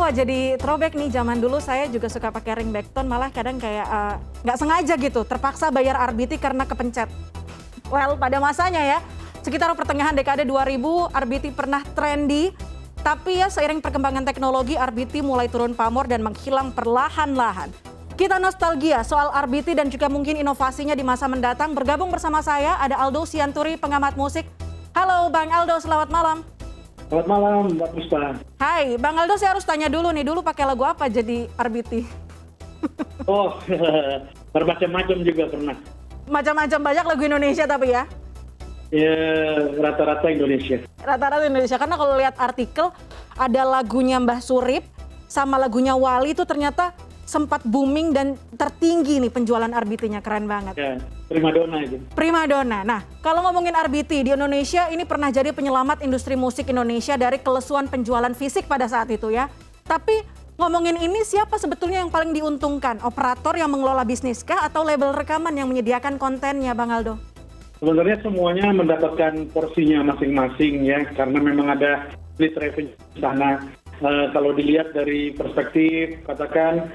Kok jadi throwback nih, zaman dulu saya juga suka pakai ringback tone, malah kadang kayak nggak sengaja gitu, terpaksa bayar RBT karena kepencet. Well, pada masanya ya, sekitar pertengahan dekade 2000, RBT pernah trendy, tapi ya seiring perkembangan teknologi, RBT mulai turun pamor dan menghilang perlahan-lahan. Kita nostalgia soal RBT dan juga mungkin inovasinya di masa mendatang. Bergabung bersama saya ada Aldo Sianturi, pengamat musik. Halo Bang Aldo, selamat malam. Selamat malam, Mbak Puspa. Hai, Bang Aldo, saya harus tanya dulu nih, dulu pakai lagu apa jadi RBT? Oh, bermacam-macam juga pernah. Macam-macam, banyak lagu Indonesia tapi ya? Ya, rata-rata Indonesia. Rata-rata Indonesia, karena kalau lihat artikel, ada lagunya Mbah Surip sama lagunya Wali itu ternyata sempat booming dan tertinggi nih penjualan RBT-nya, keren banget. Ya, primadona itu. Primadona. Nah, kalau ngomongin RBT di Indonesia, ini pernah jadi penyelamat industri musik Indonesia dari kelesuan penjualan fisik pada saat itu ya. Tapi ngomongin ini, siapa sebetulnya yang paling diuntungkan? Operator yang mengelola bisnis kah atau label rekaman yang menyediakan kontennya, Bang Aldo? Sebenarnya semuanya mendapatkan porsinya masing-masing ya, karena memang ada split revenue di sana. Kalau dilihat dari perspektif, katakan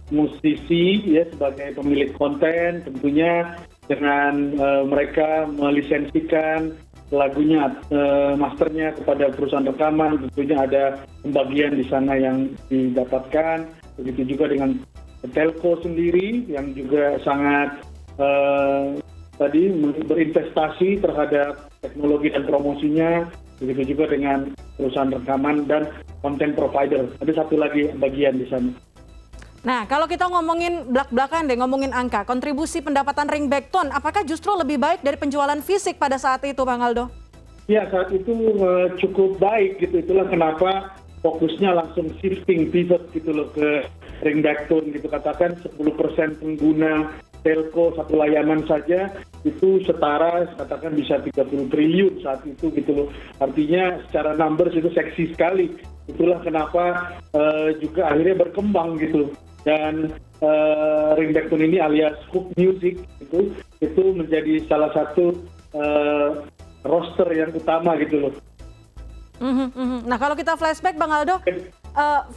musisi ya sebagai pemilik konten, tentunya dengan mereka melisensikan lagunya, masternya kepada perusahaan rekaman, tentunya ada pembagian di sana yang didapatkan. Begitu juga dengan telco sendiri yang juga sangat tadi berinvestasi terhadap teknologi dan promosinya. Begitu juga dengan perusahaan rekaman dan content provider. Ada satu lagi bagian di sana. Nah, kalau kita ngomongin belak-belakan deh, ngomongin angka, kontribusi pendapatan ringback tone, apakah justru lebih baik dari penjualan fisik pada saat itu, Bang Aldo? Ya, saat itu cukup baik gitu. Itulah kenapa fokusnya langsung shifting, pivot gitu loh ke ringback tone gitu. Katakan 10% pengguna telco satu layanan saja itu setara katakan bisa 30 triliun saat itu gitu loh. Artinya secara numbers itu seksi sekali. Itulah kenapa juga akhirnya berkembang gitu. Dan ringback tone ini alias hook music itu menjadi salah satu roster yang utama gitu loh. Nah, kalau kita flashback Bang Aldo,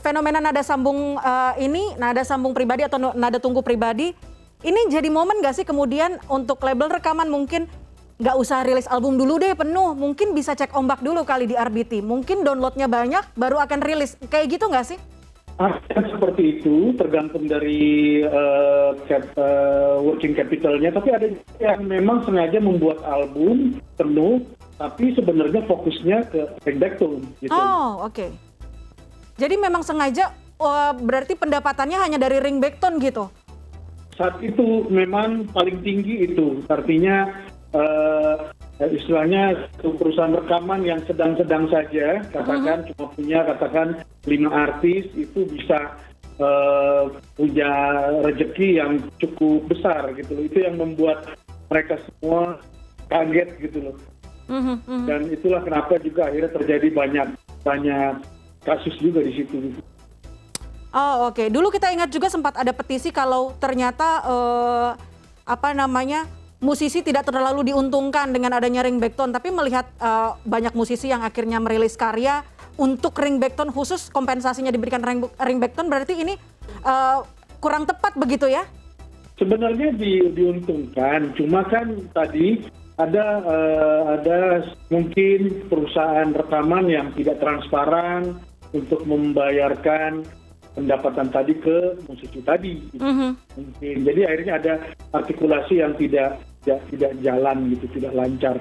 fenomena nada sambung ini, nada sambung pribadi atau nada tunggu pribadi, ini jadi momen nggak sih kemudian untuk label rekaman mungkin nggak usah rilis album dulu deh penuh, mungkin bisa cek ombak dulu kali di RBT, mungkin downloadnya banyak baru akan rilis, kayak gitu nggak sih? Seperti itu, tergantung dari working capitalnya, tapi ada yang memang sengaja membuat album penuh, tapi sebenarnya fokusnya ke ringback tone. Gitu. Oh, oke. Jadi memang sengaja, berarti pendapatannya hanya dari ringback tone gitu? Saat itu memang paling tinggi itu, artinya istilahnya perusahaan rekaman yang sedang-sedang saja, katakan cuma punya katakan 5 artis, itu bisa punya rezeki yang cukup besar gitu loh. Itu yang membuat mereka semua kaget gitu loh. Dan itulah kenapa juga akhirnya terjadi banyak kasus juga di situ. Gitu. Oh, oke. Dulu kita ingat juga sempat ada petisi kalau ternyata musisi tidak terlalu diuntungkan dengan adanya ringback tone, tapi melihat banyak musisi yang akhirnya merilis karya untuk ringback tone khusus kompensasinya diberikan ringback tone, berarti ini kurang tepat begitu ya? Sebenarnya diuntungkan, cuma kan tadi ada mungkin perusahaan rekaman yang tidak transparan untuk membayarkan pendapatan tadi ke musisi tadi. Mungkin. Jadi akhirnya ada artikulasi yang tidak jalan gitu, tidak lancar.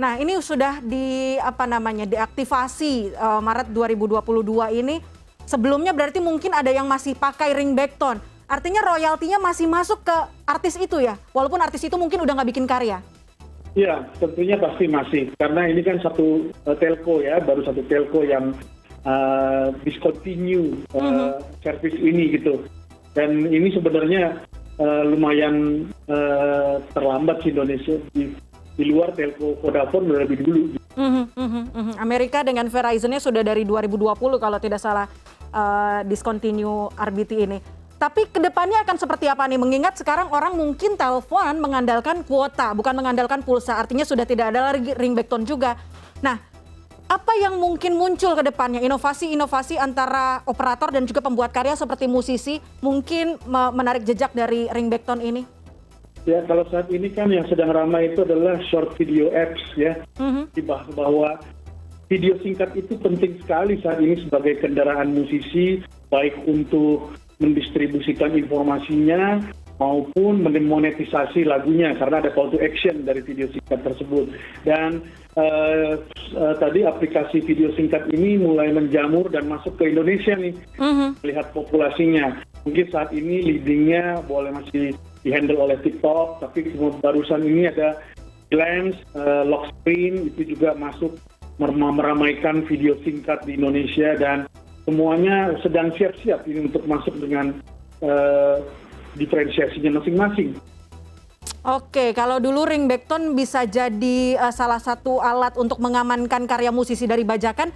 Nah, ini sudah diaktifasi Maret 2022 ini. Sebelumnya berarti mungkin ada yang masih pakai ringback tone. Artinya royaltinya masih masuk ke artis itu ya? Walaupun artis itu mungkin udah nggak bikin karya. Iya, tentunya pasti masih. Karena ini kan satu telco ya, baru satu telco yang discontinue service ini gitu, dan ini sebenarnya lumayan terlambat sih Indonesia di luar telco Vodafone udah lebih dulu. Amerika dengan Verizon-nya sudah dari 2020 kalau tidak salah discontinue RBT ini. Tapi kedepannya akan seperti apa nih? Mengingat sekarang orang mungkin telepon mengandalkan kuota, bukan mengandalkan pulsa. Artinya sudah tidak ada lagi ringback tone juga. Nah, Apa yang mungkin muncul ke depannya? Inovasi-inovasi antara operator dan juga pembuat karya seperti musisi mungkin menarik jejak dari ringback tone ini? Ya, kalau saat ini kan yang sedang ramai itu adalah short video apps ya. Bahwa video singkat itu penting sekali saat ini sebagai kendaraan musisi, baik untuk mendistribusikan informasinya maupun memonetisasi lagunya karena ada call to action dari video singkat tersebut. Dan tadi aplikasi video singkat ini mulai menjamur dan masuk ke Indonesia nih, lihat populasinya. Mungkin saat ini leadingnya boleh masih dihandle oleh TikTok, tapi barusan ini ada Glance, Lock Screen itu juga masuk meramaikan video singkat di Indonesia dan semuanya sedang siap-siap ini untuk masuk dengan diferensiasinya masing-masing. Oke, kalau dulu ringback tone bisa jadi salah satu alat untuk mengamankan karya musisi dari bajakan,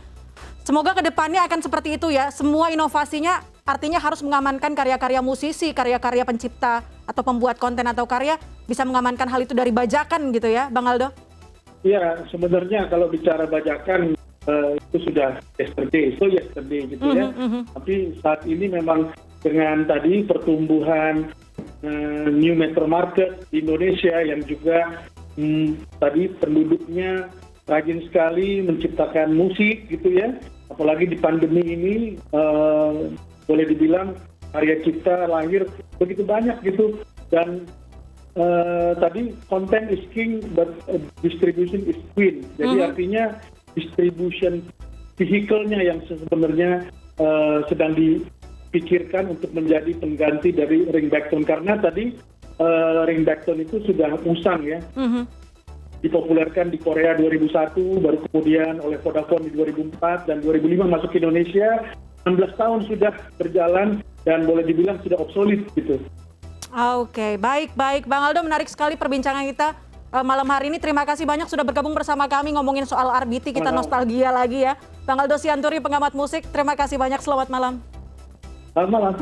semoga kedepannya akan seperti itu ya. Semua inovasinya artinya harus mengamankan karya-karya musisi, karya-karya pencipta atau pembuat konten atau karya bisa mengamankan hal itu dari bajakan gitu ya, Bang Aldo? Ya, sebenarnya kalau bicara bajakan itu sudah yesterday gitu ya. Tapi saat ini memang dengan tadi pertumbuhan new metro market di Indonesia yang juga tadi penduduknya rajin sekali menciptakan musik gitu ya. Apalagi di pandemi ini boleh dibilang karya cipta lahir begitu banyak gitu dan tadi content is king but distribution is queen. Jadi artinya distribution vehicle-nya yang sebenarnya sedang dipikirkan untuk menjadi pengganti dari ringback tone karena tadi ringback tone itu sudah usang ya. Dipopulerkan di Korea 2001, baru kemudian oleh Vodafone di 2004 dan 2005 masuk ke Indonesia. 16 tahun sudah berjalan dan boleh dibilang sudah obsolete gitu. Oke, baik. Bang Aldo, menarik sekali perbincangan kita malam hari ini. Terima kasih banyak sudah bergabung bersama kami ngomongin soal RBT, kita nostalgia lagi ya. Bang Aldo Sianturi, pengamat musik, terima kasih banyak, selamat malam. Selamat malam.